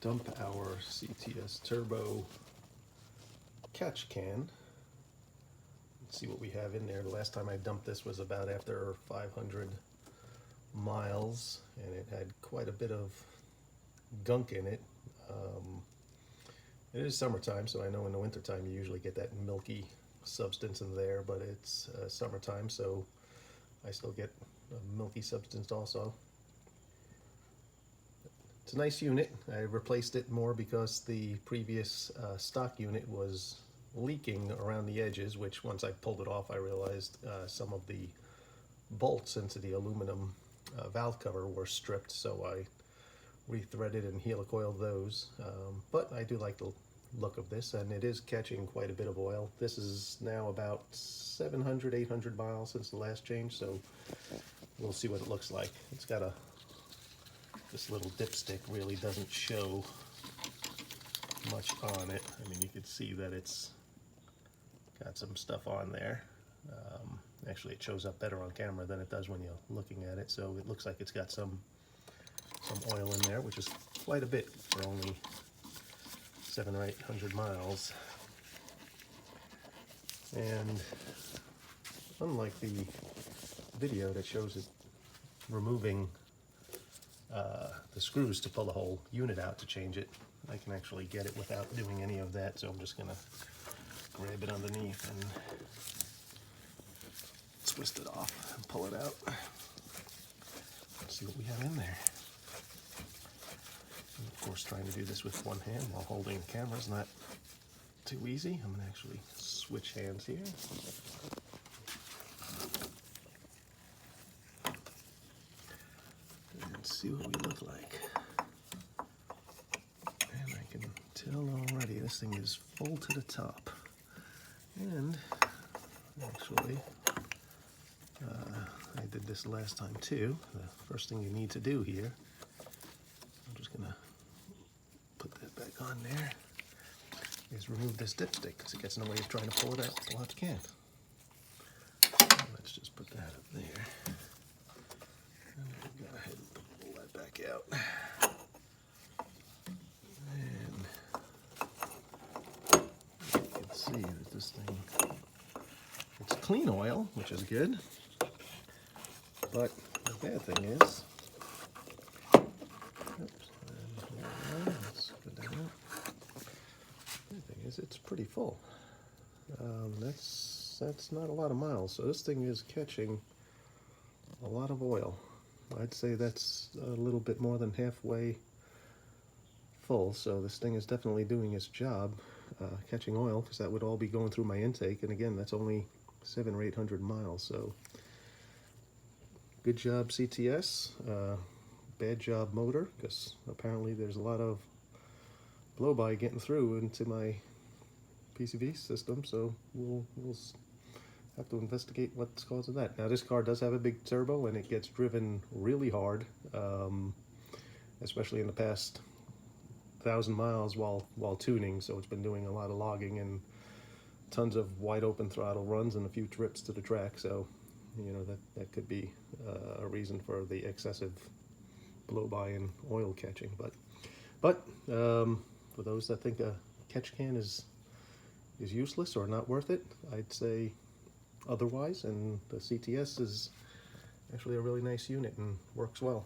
dump our CTS Turbo Catch Can. Let's see what we have in there. The last time I dumped this was about after 500 miles, and it had quite a bit of gunk in it. It is summertime, so I know in the wintertime you usually get that milky substance in there, but it's summertime, so I still get a milky substance also. It's a nice unit. I replaced it more because the previous stock unit was leaking around the edges, which once I pulled it off I realized some of the bolts into the aluminum valve cover were stripped, so I rethreaded and helicoiled those. But I do like the look of this, and it is catching quite a bit of oil. This is now about 700-800 miles since the last change, so we'll see what it looks like. It's got this little dipstick really doesn't show much on it. I mean, you can see that it's got some stuff on there. Actually, it shows up better on camera than it does when you're looking at it, so it looks like it's got some oil in there, which is quite a bit for only 700 or 800 miles. And unlike the video that shows it removing the screws to pull the whole unit out to change it, I can actually get it without doing any of that, so I'm just gonna grab it underneath and twist it off and pull it out. Let's see what we have in there. And of course, trying to do this with one hand while holding the camera is not too easy. I'm gonna actually switch hands here. And see what we look like. And I can tell already this thing is full to the top. And actually, I did this last time too. The first thing you need to do here, I'm just gonna put that back on there, is remove this dipstick because it gets in the way of trying to pull it out, pull out the can. So let's just put that up there. And then go ahead and pull that back out. And you can see that this thing, it's clean oil, which is good. But the bad thing is, it's pretty full. That's not a lot of miles, so this thing is catching a lot of oil. I'd say that's a little bit more than halfway full, so this thing is definitely doing its job catching oil, because that would all be going through my intake, and again, that's only 700 or 800 miles, so good job CTS, bad job motor, because apparently there's a lot of blow-by getting through into my PCV system, so we'll have to investigate what's causing that. Now, this car does have a big turbo, and it gets driven really hard, especially in the past 1,000 miles while tuning, so it's been doing a lot of logging and tons of wide open throttle runs and a few trips to the track, so you know that could be a reason for the excessive blow-by and oil catching. But for those that think a catch can is useless or not worth it, I'd say otherwise, and the CTS is actually a really nice unit and works well.